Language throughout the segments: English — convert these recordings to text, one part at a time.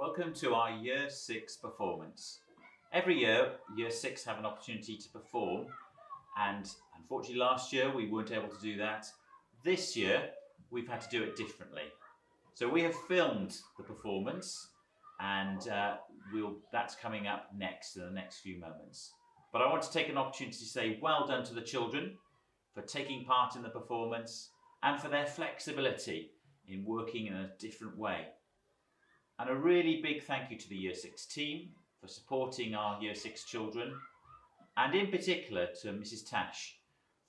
Welcome to our Year 6 performance. Every year, Year 6 have an opportunity to perform, and unfortunately last year we weren't able to do that. This year, we've had to do it differently. So we have filmed the performance, and that's coming up next in the next few moments. But I want to take an opportunity to say well done to the children for taking part in the performance and for their flexibility in working in a different way. And a really big thank you to the Year 6 team for supporting our Year 6 children, and in particular to Mrs. Tash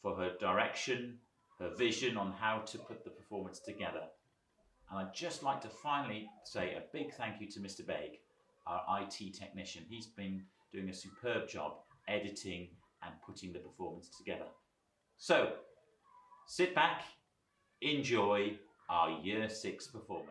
for her direction, her vision on how to put the performance together. And I'd just like to finally say a big thank you to Mr. Baig, our IT technician. He's been doing a superb job editing and putting the performance together. So, sit back, enjoy our Year 6 performance.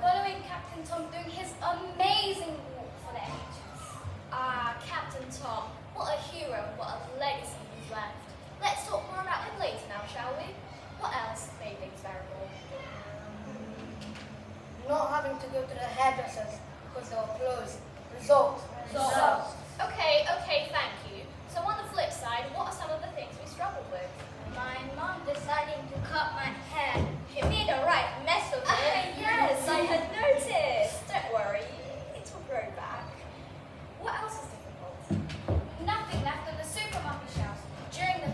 Following Captain Tom doing his amazing walk for the ages. Captain Tom, what a hero, what a legacy he's left. Let's talk more about him later now, shall we? What else made things bearable? Not having to go to the hairdressers because they were closed. Results. Okay, thank you. So on the flip side, what are some of the things we struggled with? My mom deciding to cut my hair. She made a right mess of it. Yes, I had noticed. Don't worry, it will grow back. What else is difficult? Nothing left on the supermarket shelves during the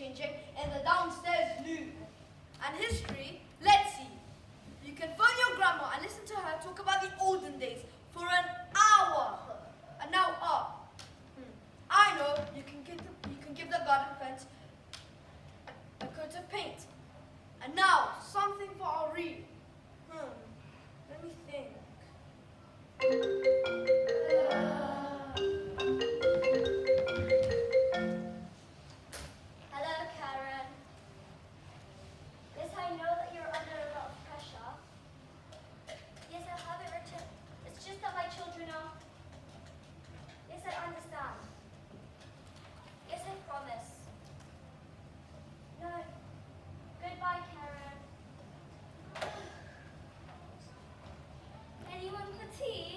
changing in the downstairs loo. And history, let's see. You can phone your grandma and listen to her talk about the olden days for an hour. And now I know you can give the garden fence a coat of paint. And now something for our reading. Let me think. Hello, Karen. Yes, I know that you're under a lot of pressure. Yes, I'll have it written. It's just that my children are... Yes, I understand. Yes, I promise. No. Goodbye, Karen. Anyone for tea?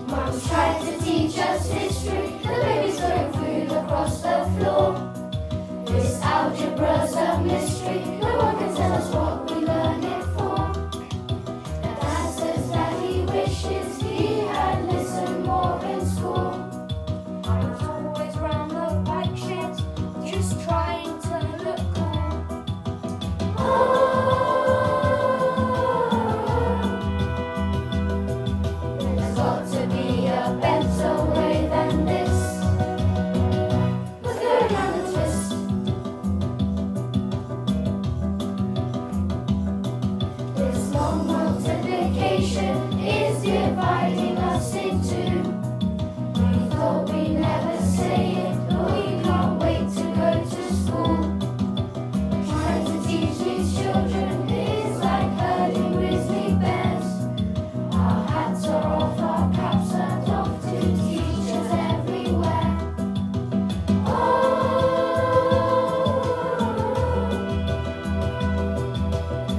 Mum's trying to teach us history. The baby's throwing food across the floor. This algebra's a mystery. No one can tell us what we learn it for. Dad says that he wishes he had listened more in school. I was always round the bike sheds, just trying to look cool. There's got to be a better way than this. We're going round the twist. This long multiplication is dividing us in two. We thought we'd never say it, but we can't wait to go to school. Trying to teach these children is like herding grizzly bears. Our hats are off, our caps are off to teachers everywhere.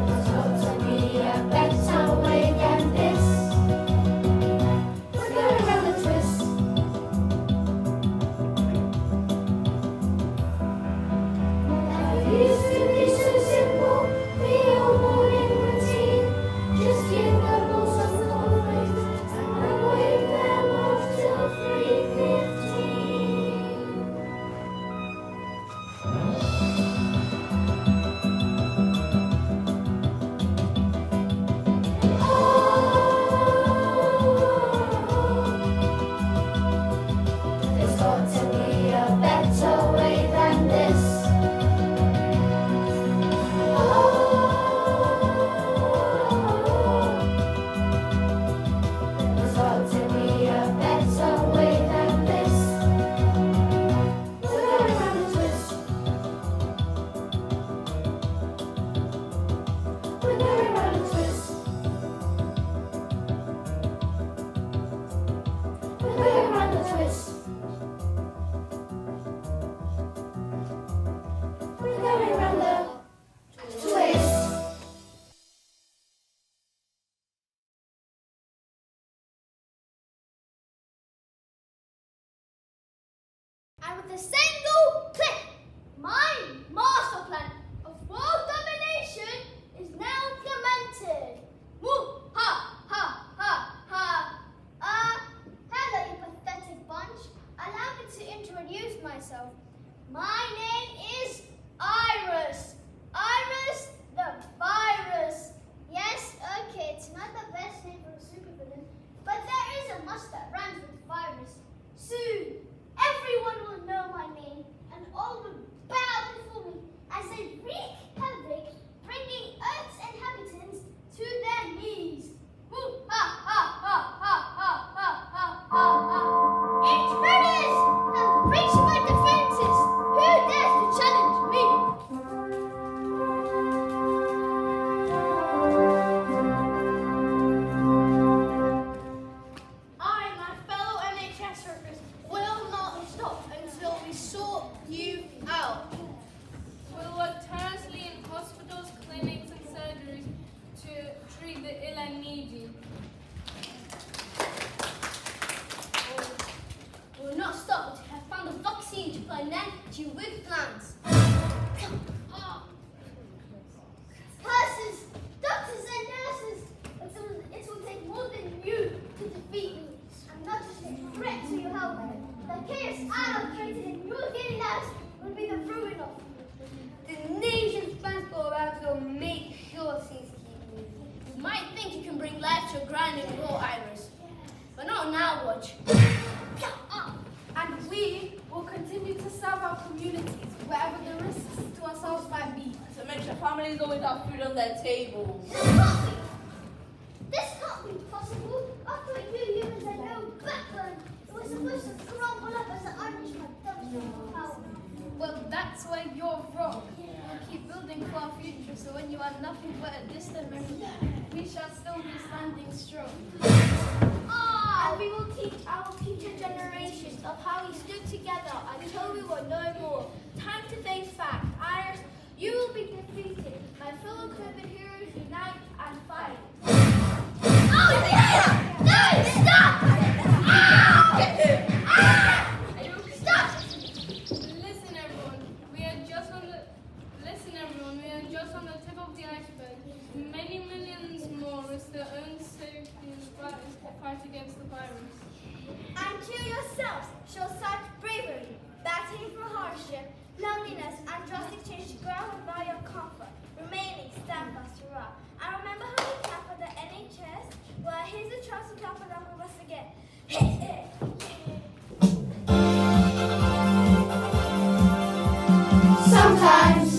There's got to be a better way than this. We're going round the twist. Never used to be so simple. The old morning routine. Just give the rules some conflict and wave them off till 3:15. There's got to be a better way than this. There's got to be a better way than this. We're going round the twist. We're going round the twist. We're going round the twist. We're going round the twist. And with a single click, my master plan of world domination is now implemented. Woo! Ha! Ha! Ha! Ha! Hello, you pathetic bunch. Allow me to introduce myself. My name is Iris. Iris the virus. Yes, okay, it's not the best name for a supervillain, but there is a must that rhymes with virus. Soon, everyone will know my name, and all will bow before me as I wreak havoc, bringing Earth's inhabitants to their knees. Woo! Ha! Ha! Ha! Ha! Ha! Ha! Ha! Ha! Ha! Intruders have breached my defenses. Who dares to challenge me? I and my fellow NHS workers will not stop until we sort you out. We'll work tirelessly in hospitals, clinics, and surgeries to treat the ill and needy. We will not stop until we have found a vaccine to put an end to wicked plans. Nurses, doctors and nurses, communities, wherever the risks to ourselves might be. To make sure families always have food on their tables. This can't be possible. I thought you humans had no backbone. It was supposed to crumble up as an punishment. That was your power. Well, that's where you're wrong. We'll keep building for our future, so when you are nothing but a distant memory, we shall still be standing strong. And we will teach our future generations of how we stood together until we were no more. Time to face facts. Irish, you will be defeated. My fellow COVID heroes unite and fight. Oh, yeah! No, stop! Stop! Listen, everyone. We are just on the tip of the iceberg. Many millions more risk their own safety to fight against the virus. And to yourselves, show such bravery, battling for hardship, loneliness, and drastic change to ground by your comfort, remaining steadfast throughout. And remember how we clap for the NHS? Well, here's a chance to clap along with us again. Hit it! Sometimes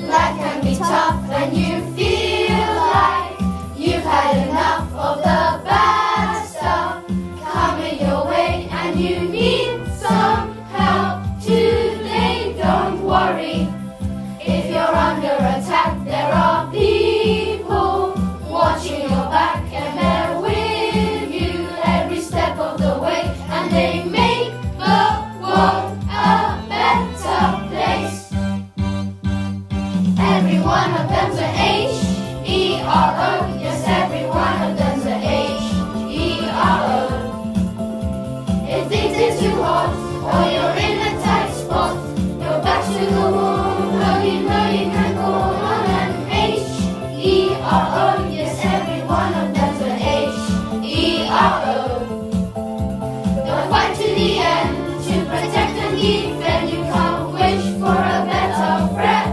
life can be tough and you feel like you've had enough of the bad stuff coming your way and you need some help today. Don't worry, if you're under attack, there are people watching your back and they're with you every step of the way, and they make the world a better place. Every one of them's a H-E-R-O. Yes, every one of them's a H-E-R-O. If things are too hot or you're in a tight spot, your back's to the wall, oh, you know you can call on an H-E-R-O. Yes, every one of them's a H-E-R-O. They'll fight to the end to protect and defend. You can't wish for a better friend.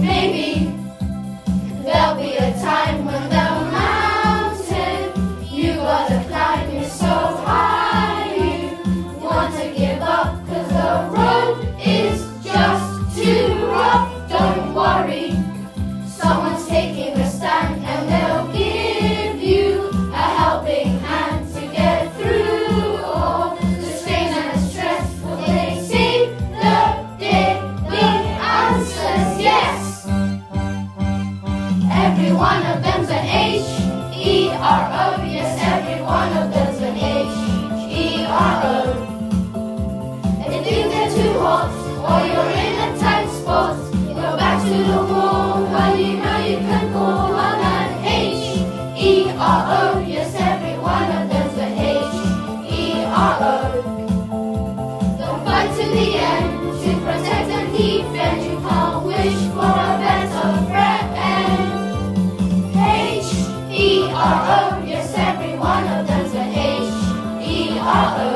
Maybe there'll be a time when the mountain you gotta climb is so high you want to give up, 'cause the road is just too rough. Don't worry, someone's taking a stand and they'll give you a helping hand to get through all the strain and the stress. Will they see the day? The answer's yes. Every one of them's an H-E-R-O. Yes, every one of them's an H-E-R-O. If things are too hot or you're in a tight spot, go back to the wall. Well, you know you can call on an H-E-R-O. Yes, every one of them's an H-E-R-O. They'll fight to the end to protect and defend. You can't wish for a better friend. H-E-R-O. Yes, every one of them's an H-E-R-O.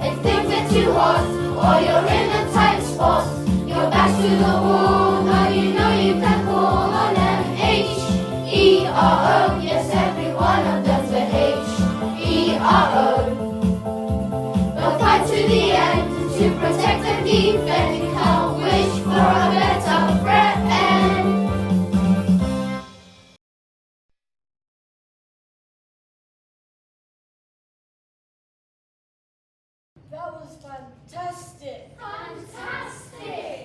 If things are too hot or you're in a tight spot, your back's to the wall, now you know you can call on an H-E-R-O. Yes, every one of them's an H-E-R-O. They'll fight to the end to protect and defend. You can't wish for a better friend. That was fantastic. Fantastic!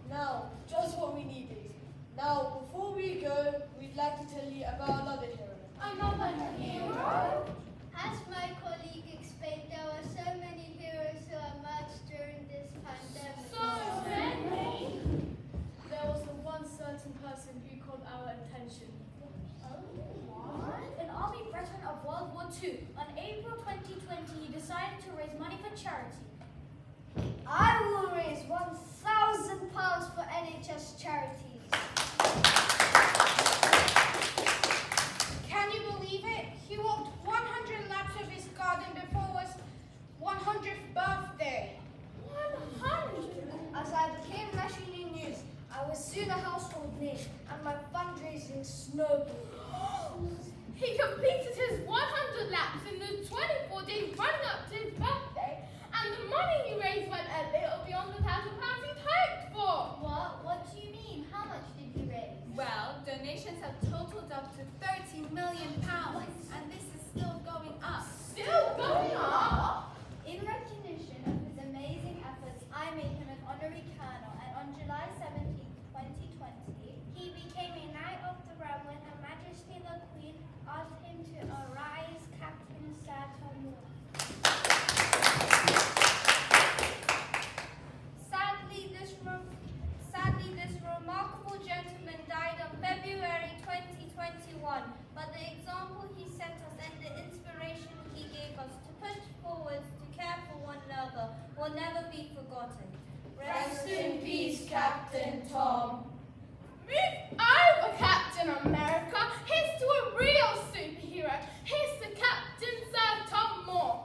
Now, just what we needed. Now, before we go, we'd like to tell you about another hero. Another hero? As my colleague explained, there were so many heroes who emerged during this pandemic. So many! There was the one certain person who caught our attention. An army veteran of World War II. On April 2020, he decided to raise money for charity. I will raise £1,000 for NHS charities. Can you believe it? He walked 100 laps of his garden before his 100th birthday. 100? As I became nationally news, I was soon a household name, and my fundraising snowballed. He completed his 100 laps in the 24 days running up to his birthday, and the money you raised went a little beyond the £1,000 you'd hoped for. What do you mean? How much did you raise? Well, donations have totaled up to £30 million, and this is still going up. Still going up? In recognition of his amazing efforts, I made him an honorary colonel, and on July 17th, 2020, he became a Knight of the Realm when Her Majesty the Queen asked him to arise Captain Sir Tom Moore. Sadly, this remarkable gentleman died on February 2021, but the example he set us and the inspiration he gave us to push forwards to care for one another will never be forgotten. Rest in peace, Captain Tom. Move over, Captain America. Here's to a real superhero. Here's to Captain Sir Tom Moore.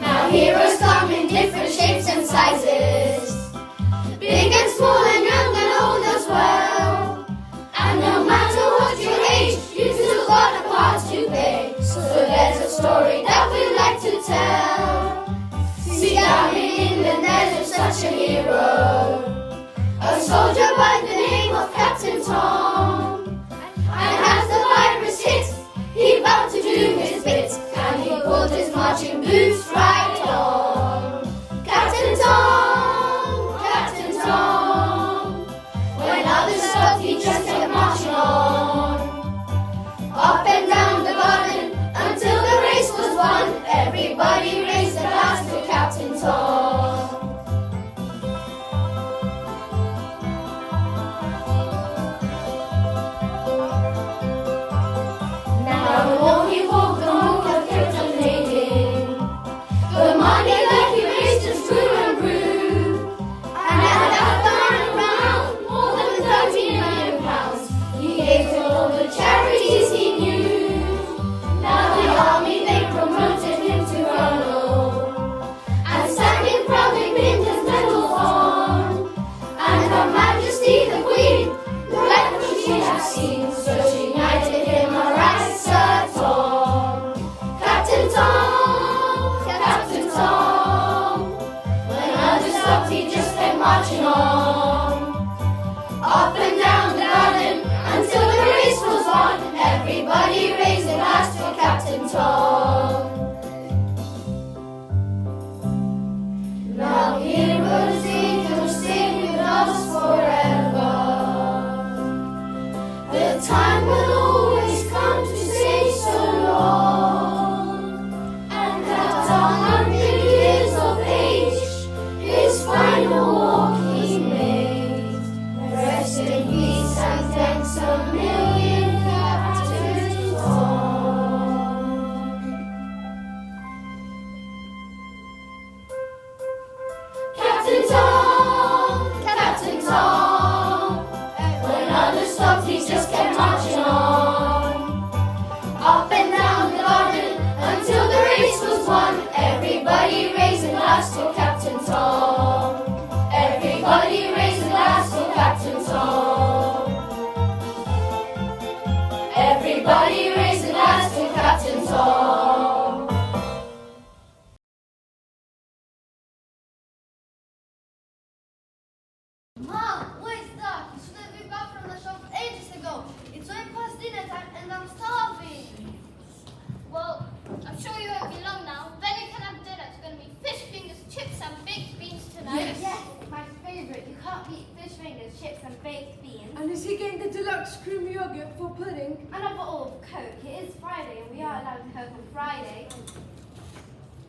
Now heroes come in different shapes and sizes, big and small and young and old as well. And no matter what your age, you still got a part to play. So there's a story that we like to tell. See, down in England there's such a hero, a soldier by the name of Captain Tom. And as the virus hit, he vowed to do his bit, and he pulled his marching boots right on. Captain Tom, Captain Tom. When others stopped, he just kept marching on. Up and down the garden until the race was won. Everybody raised a glass to Captain Tom. Now the more he walked, the more he kept on fading. The money that he raised just grew and grew. And at that time around, more than £30 million, he gave to all the charities he knew. Now the army, they promoted him to colonel, and standing proudly pinned his medal on. And Her Majesty the Queen, like what she had seen, so she knighted him a right Sir Tom. Captain Tom, Captain Tom. When others stopped, he just kept marching on. Up and down the garden until the race was won. Everybody raised a glass to Captain Tom. Now heroes, angels, stay with us forever. The time will always come to say so long. And at 100 years of age, his final walk he made. Rest in peace and thanks a million, Captain Tom. Captain Tom, Captain Tom. When others stopped, he just kept marching on. Up and down the garden until the race was won. Everybody raised a glass to Captain Tom. Everybody raised a glass to Captain Tom. Everybody raised a glass to Captain Tom. Mom, where's that? You should have been back from the shop ages ago. It's only past dinner time and I'm starving. Well, I'm sure you won't be long now. Then you can have dinner. It's going to be fish fingers, chips, and baked beans tonight. Yes, my favourite. You can't beat fish fingers, chips and baked beans. And is he getting the deluxe cream yogurt for pudding? And a bottle of Coke. It is Friday and we are allowed Coke on Friday.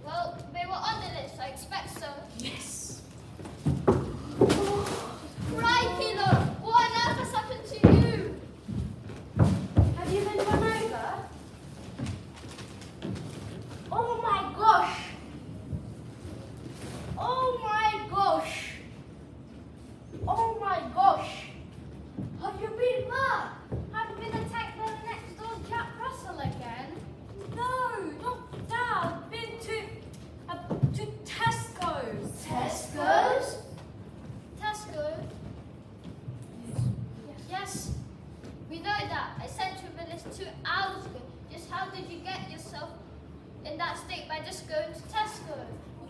Well, they were on the list. I expect so. Yes. Crikey, look! What on earth has happened to you? Have you been run over? Oh my gosh! Oh my gosh! Oh my gosh! Have you been mad? Have you been attacked by the next door Jack Russell again? No, not that. I've been to Tesco's. Tesco's? Tesco's? that. I sent you a list 2 hours ago. Just how did you get yourself in that state by just going to Tesco?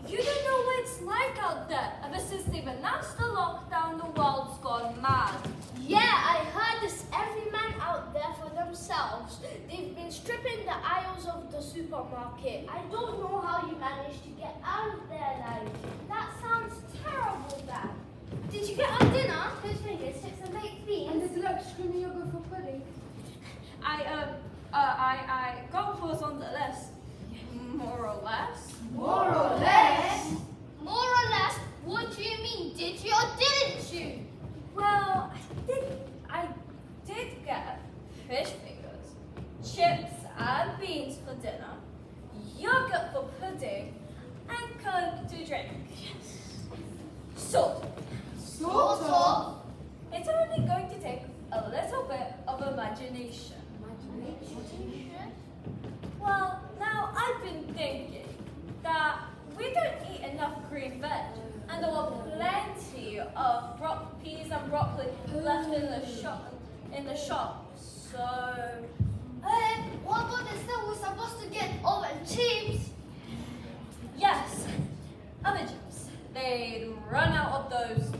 You don't know what it's like out there. Ever since they've announced the lockdown, the world's gone mad. Yeah, I heard this every man out there for themselves. They've been stripping the aisles of the supermarket. I don't know how you managed to get out of there alive. That sounds terrible, Dad. Did you get our dinner? Fish fingers, chips and baked beans. And the deluxe creamy yogurt for pudding. I got what was on the list. More or less. More or less. More or less, what do you mean? Did you or didn't you? Well, I did get fish fingers, chips and beans for dinner, yogurt for pudding, and Coke to drink. Sort of. It's only going to take a little bit of imagination. Well, now I've been thinking that we don't eat enough green veg, and there were plenty of peas and broccoli left in the shop. So, What about the stuff we're supposed to get over chips? yes, other chips. They'd run out of those too.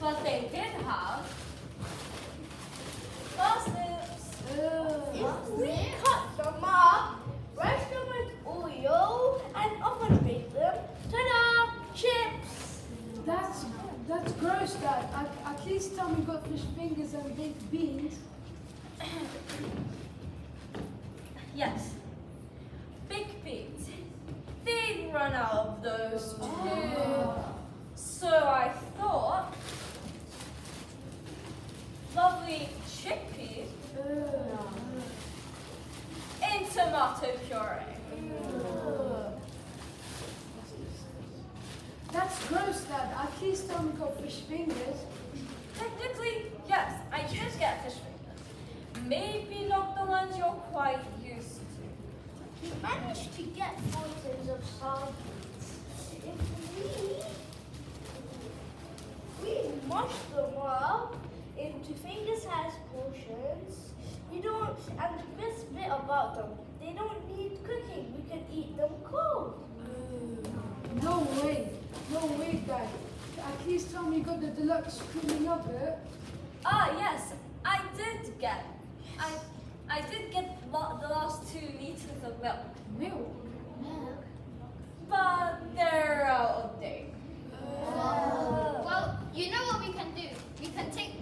But they did have parsnips. If we cut them up, brush them with oil, and oven bake them, ta-da! Chips! That's gross, Dad. At least tell me you got fish fingers and baked beans. Yes, baked beans. They'd run out of those too. So I thought, lovely chickpeas in tomato puree. That's gross, Dad. At least tell me you got fish fingers. Technically, yes, I did get fish fingers. Maybe not the ones you're quite used to. We managed to get portions of sardines. If we mush them up into finger-sized portions, and the best bit about them, they don't need cooking. We can eat them cold. No way, Dad. At least tell me you got the deluxe creamy yogurt. Ah, yes, I did get the last 2 liters of milk. Milk. But they're out of date. Well, you know what we can do? We can take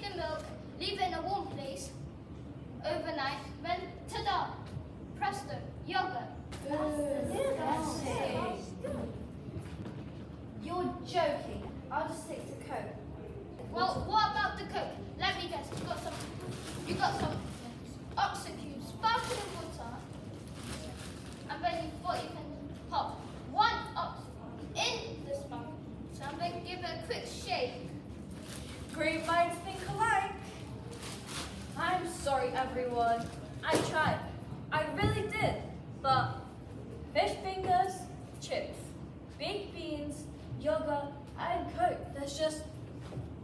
the milk, leave it in a warm place overnight, then ta-da! Presto, yogurt. You're joking. I'll just stick to Coke. Well, what about the Coke? Let me guess, you got some oxycube sparkling water, and then you thought you can pop 1 oxycube in the sparkling water, and then give it a quick shake. Great minds think alike. I'm sorry, everyone. I tried. I really did. But fish fingers, chips, baked beans, yogurt, and Coke. There's just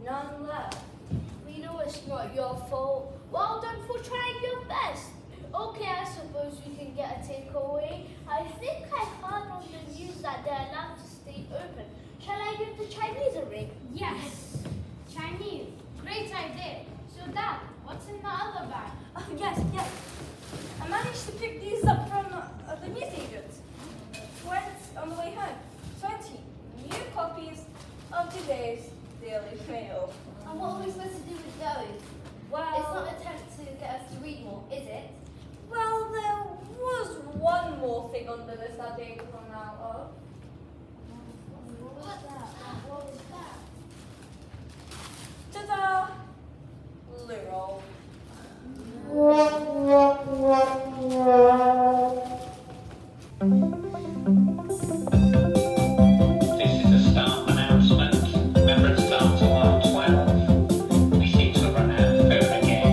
none left. We know it's not your fault. Well done for trying your best. Okay, I suppose we can get a takeaway. I think I heard on the news that they're allowed to stay open. Shall I give the Chinese a ring? Yes, Chinese. Great idea. So, Dad, what's in the other bag? Oh, yes. I managed to pick these up from the newsagents. On the way home. 20 new copies of today's Daily Mail. And what are we supposed to do with those? Well, It's not an attempt to get us to read more, is it? well, there was one more thing on the list I didn't come out of. What was that? Ta-da! Loo roll. This is a staff announcement. Remember it starts at 1:12. We seem to have run out of food again.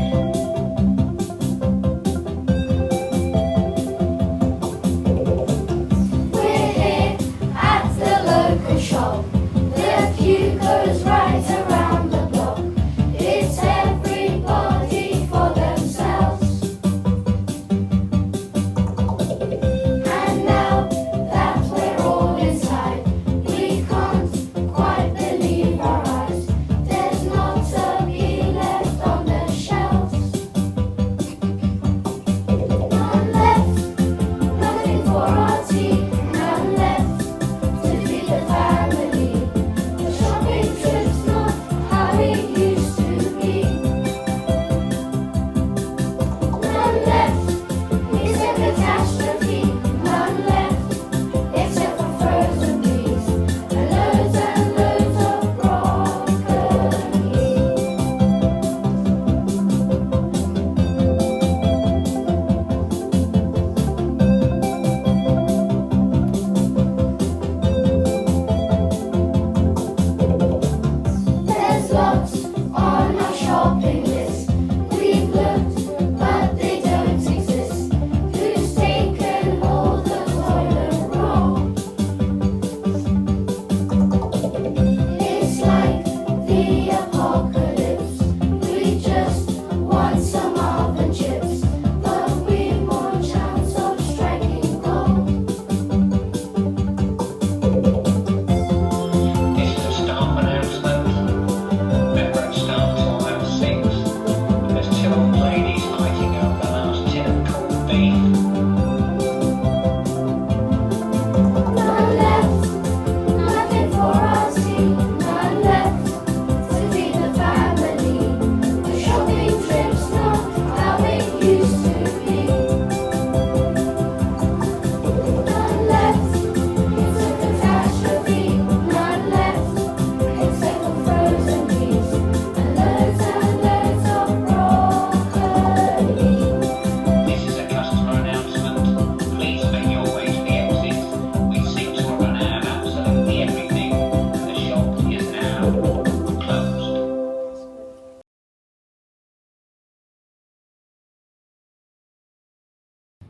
We're here at the local shop. The queue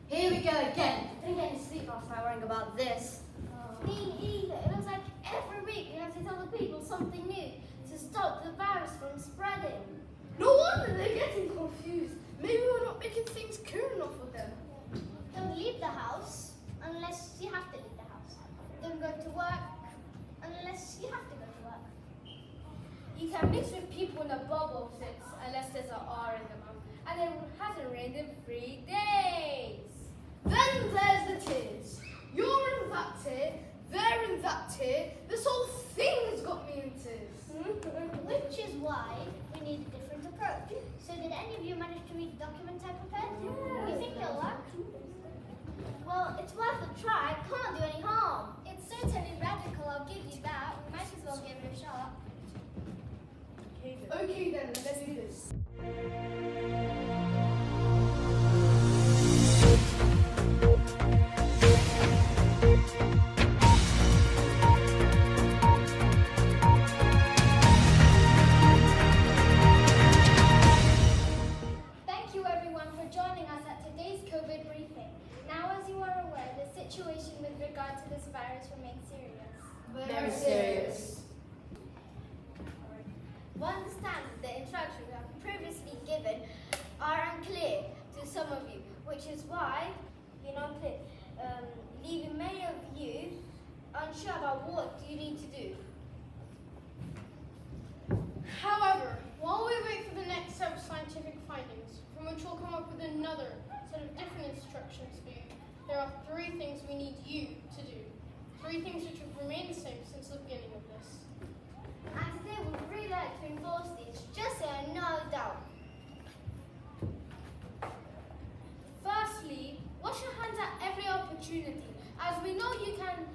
Here we go again. I didn't get any sleep last night worrying about this. Me either. It looks like every week we have to tell the people something new to stop the virus from spreading. No wonder they're getting confused. Maybe we're not making things clear enough for them. Don't leave the house unless you have to leave the house. Don't go to work unless you have to go to work. You can mix with people in a bubble unless there's an R in the mouth. And it hasn't rained in 3 days. Then there's the tiers. You're in that tier, they're in that tier. This whole thing has got me in tears. Which is why we need a different approach. So did any of you manage to read the document I prepared? Yeah. You think it'll work? Well, it's worth a try. It can't do any harm. It's certainly radical, I'll give you that. We might as well give it a shot. Okay then, let's do this. Thank you everyone for joining us at today's COVID briefing. Now, as you are aware, the situation with regard to this virus remains serious. Very serious. We understand that the instructions we have previously given are unclear to some of you, which is why leaving many of you unsure about what you need to do. However, while we wait for the next set of scientific findings, from which we'll come up with another set of different instructions for you, there are 3 things we need you to do. 3 things which have remained the same since the beginning of this. And today we'd really like to enforce these, just so I no doubt. Firstly, wash your hands at every opportunity, as we know you can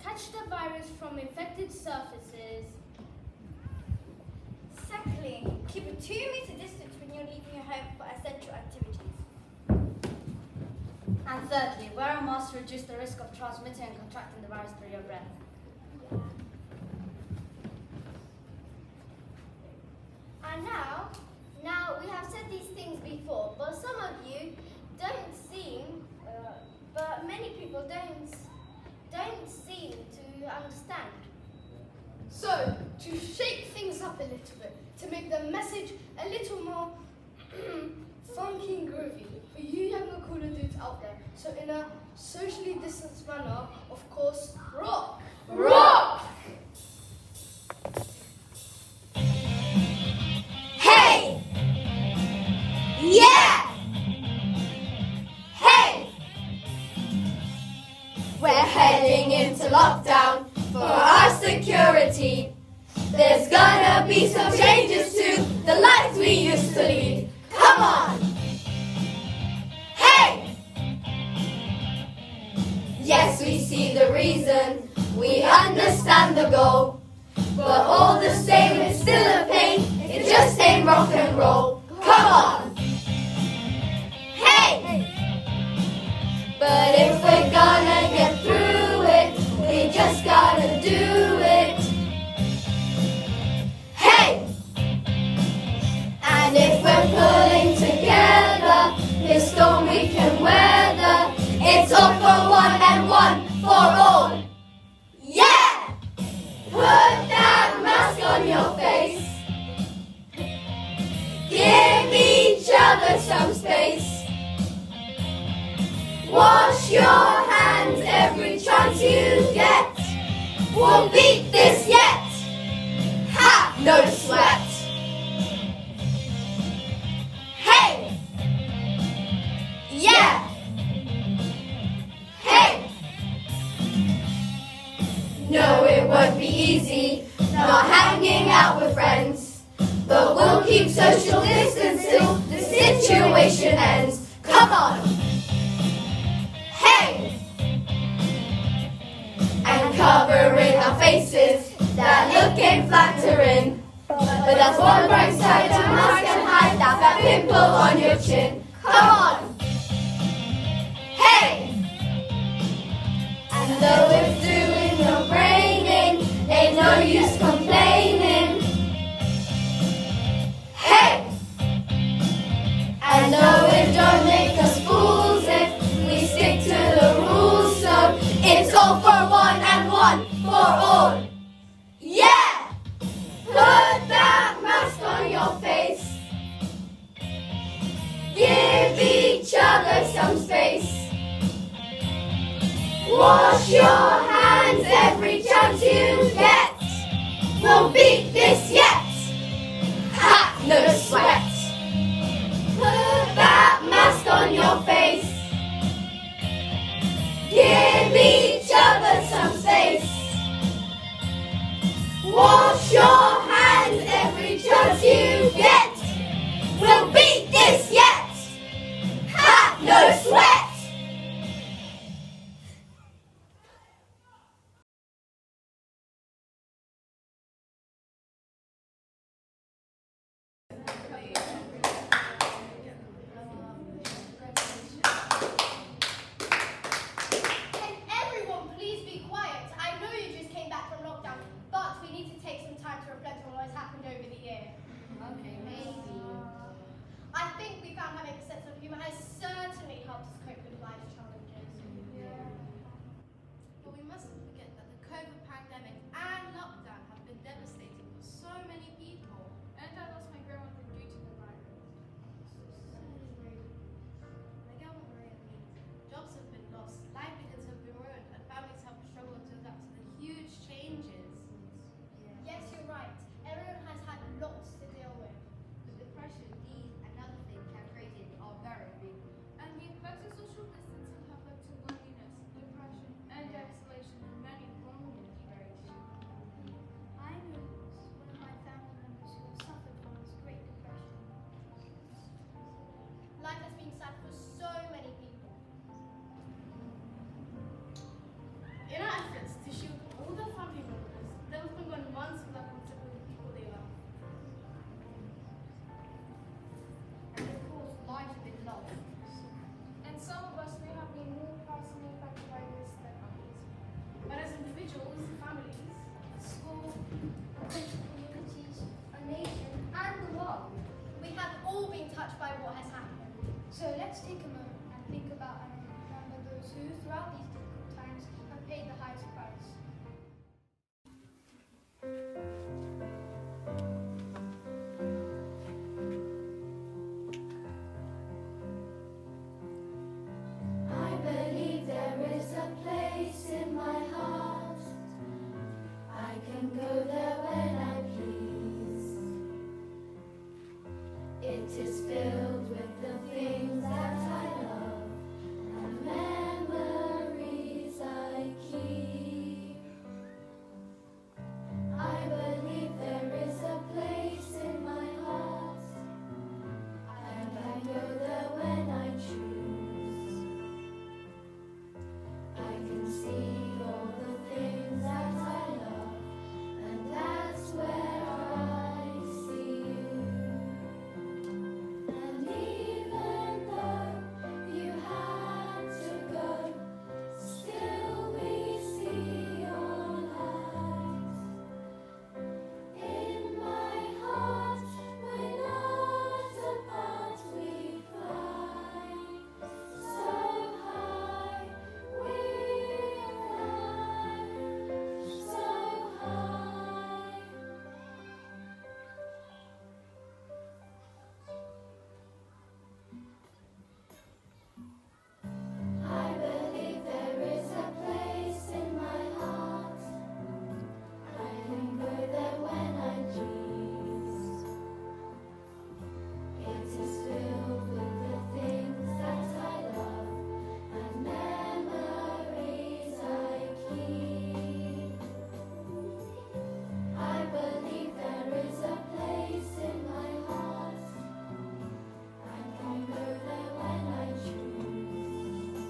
catch the virus from infected surfaces. Secondly, keep a 2-meter distance when you're leaving your home for essential activities. And thirdly, wear a mask to reduce the risk of transmitting and contracting the virus through your breath. And now we have said these things before, but some of you don't seem, but many people don't seem to understand. So, to shake things up a little bit, to make the message a little more funky and groovy for you younger cooler dudes out there. So in a socially distanced manner, of course, rock! Rock! Hey! Yeah! Hey! We're heading into lockdown for our security. There's gonna be some changes to the lives we used to lead. Come on! Hey! Yes, we see the reason, we understand the goal, but all the same it's still a pain, it just ain't rock and roll. Come on! Hey! But if we're gonna get through it, we just gotta do it. Hey! And if we're pulling together, this storm we can weather. It's all for one and one for all. Yeah! Put that mask on your face. Give each other some space. Wash your hands every chance you get. Won't beat this yet. Ha! No sweat. Hey! Yeah! Hey! No, it won't be easy, not hanging out with friends, but we'll keep social distance till the situation ends. Come on! Hey! And covering our faces, that look ain't flattering, but that's one bright side to mask and hide that pimple on your chin. Come on! Hey! And though it's doing your brain in, ain't no use complaining. Hey! And though it don't make us fools if throughout these difficult times have paid the highest price. I believe there is a place in my heart. I can go there when I please. It is filled with the things that I love and memories I keep. I believe there is a place in my heart. I can go there when I choose. I can see all the things that I love, and that's where I see you. And even though you had to go, still we see your light. In my heart, we're not apart, we fly so high, we fly so high. I believe there is a place in my heart. I can go there when I choose. It is filled with the things that I love and memories I keep. I believe there is a place in my heart. I can go there when I choose.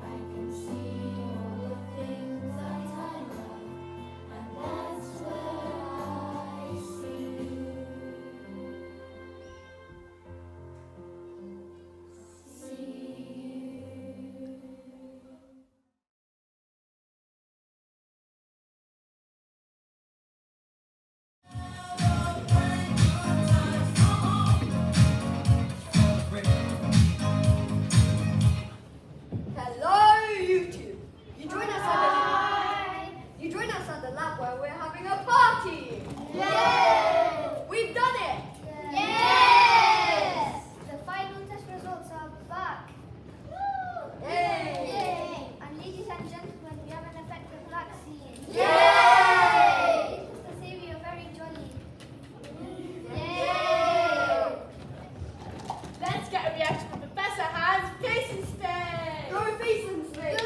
I can see all the things that I love, and that's where I see you. See you. Hello, YouTube. You join us at the lab where we're having a party. Yay! We've done it. Yes! The final test results are back. Yay! Yay! And ladies and gentlemen, we have an effective vaccine. Yay! To say we are very jolly. Yay! Let's get a reaction from Professor Hans Facenstein, Go face and space.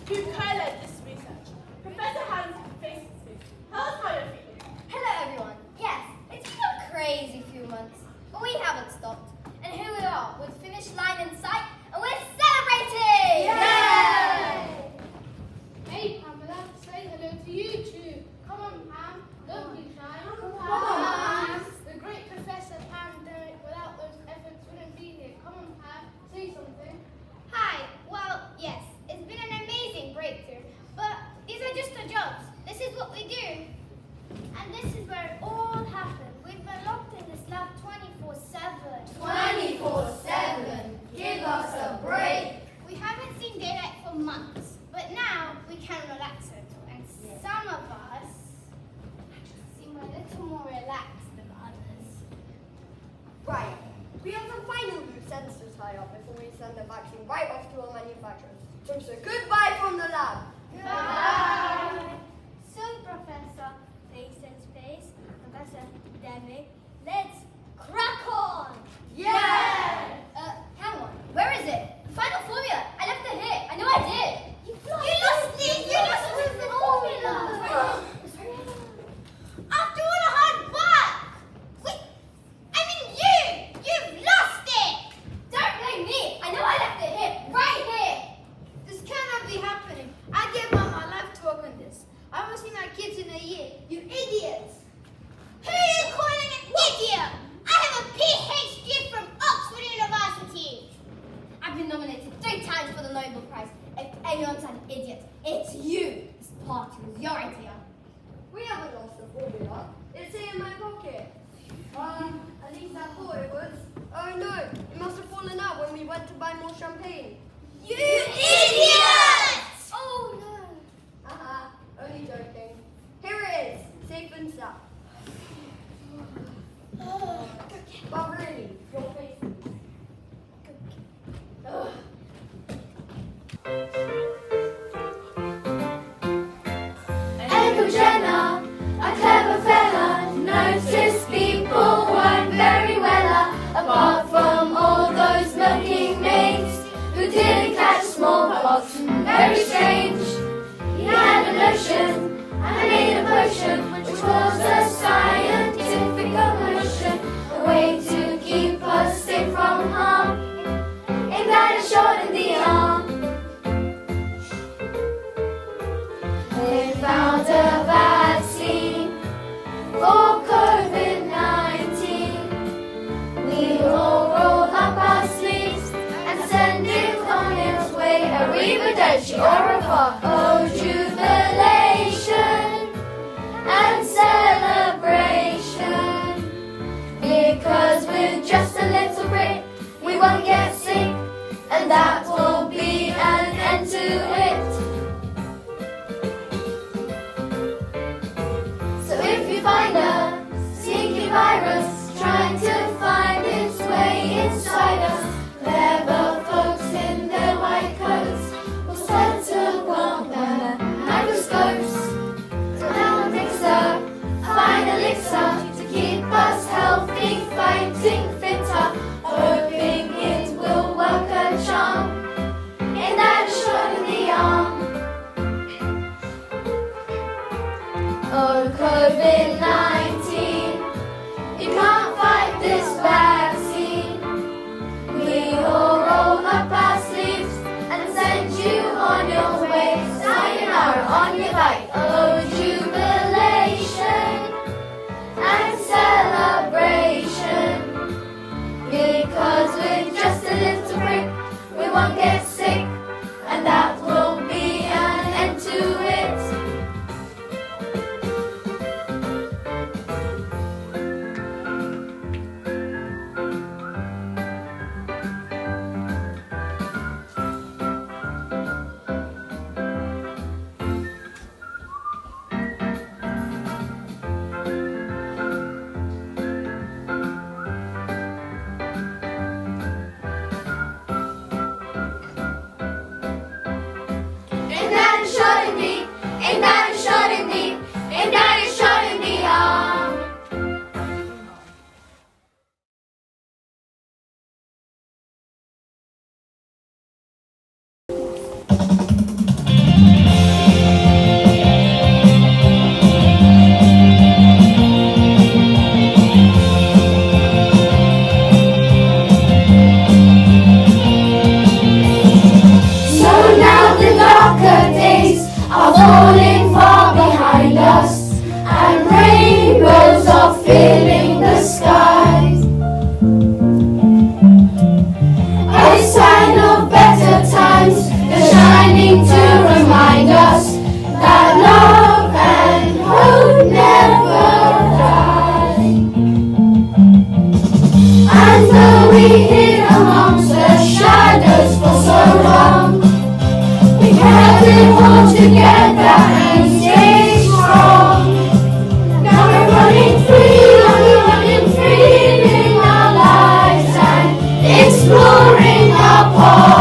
who co-led this research. Professor Hans Facenstein, tell us how you're feeling. Hello everyone. Yes, it's been a crazy few months, but we haven't stopped. And here we are, with the finish line in sight, and we're celebrating! Hey Pamela, say hello to you too. Come on Pam, don't be shy. Come on. The great Professor Pam Derek, without those efforts wouldn't be here. Come on Pam, say something. Hi, well, yes, it's been an amazing breakthrough, but these are just the jobs. This is what we do. And this is where it all happened. We've been locked in this lab 24/7. 24/7. Give us a break. We haven't seen daylight for months, but now we can relax a little. And some of us seem a little more relaxed than others. Right. We have some final loose ends to tie up before we send the vaccine right off to our manufacturers. So it's a goodbye from the lab. Bye. So, Professor Face and Space, Professor Demi, let's crack on! Yeah! Hang on, where is it? The final formula! I left it here. I know I did. You lost it! You lost the formula! After all the hard work! Wait, I mean you've lost it! Don't blame me. I know I left it here, right here. This cannot be happening. I gave up my life to work on this. I haven't seen my kids in a year. You idiots! Who are you calling an idiot? I have a PhD from Oxford University. I've been nominated 3 times for the Nobel Prize. If anyone's an idiot, it's you. This party was your idea. We haven't lost the formula. It's here in my pocket. At least I thought it was. Oh no, it must have fallen out when we went to buy more champagne. You idiot! Oh no. Haha, only joking. Here it is, safe and sound. But really, your face is... Ugh. Uncle Jenner, a clever fella, noticed people weren't very well, apart from all those milking maids who didn't catch smallpox. Very strange. He had a notion and made a potion, which was a scientific commotion, a way to keep us safe from harm. Ain't that a shot in the arm? They found a vaccine for COVID-19. We all roll up our sleeves and send it on its way. Arrivederci, au revoir. Oh, jubilation and celebration. Because with just a little break, we won't get sick, and that will be an end to it. So if you find a sneaky virus trying to find its way inside us, clever folks in their white coats will start to pump their microscopes. So now mix a fine elixir to keep us healthy, fighting fitter, hoping it will work a charm. Ain't that a shot in the arm? Oh, COVID-19, you can't fight this vaccine. We all roll up our sleeves and send you on your way. Sayonara on your bike. Oh, jubilation and celebration. Because with just a little break, we won't get sick, and that will be an end to it. Ain't that a shot in me? Ain't that a shot in me? Ain't that a shot in the arm? So now the darker days are falling far behind us, and rainbows are filling the skies. A sign of better times, they're shining to remind us that love and hope never die. And though we hid amongst the shadows for so long, we held it all together and stayed strong. Now we're running free, living our lives and exploring our possibilities.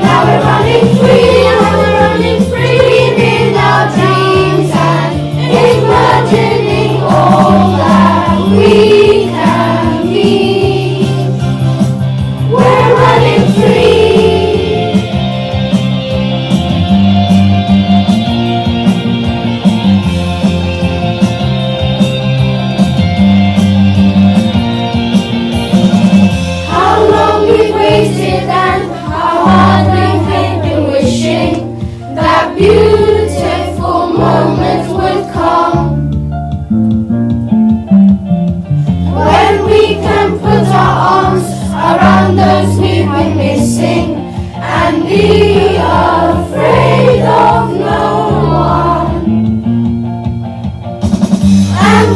Now we're running free, living our dreams and imagining all that we can be. We're running free.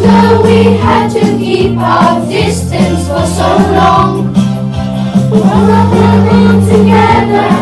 wonder we had to keep our distance for so long. We're all together.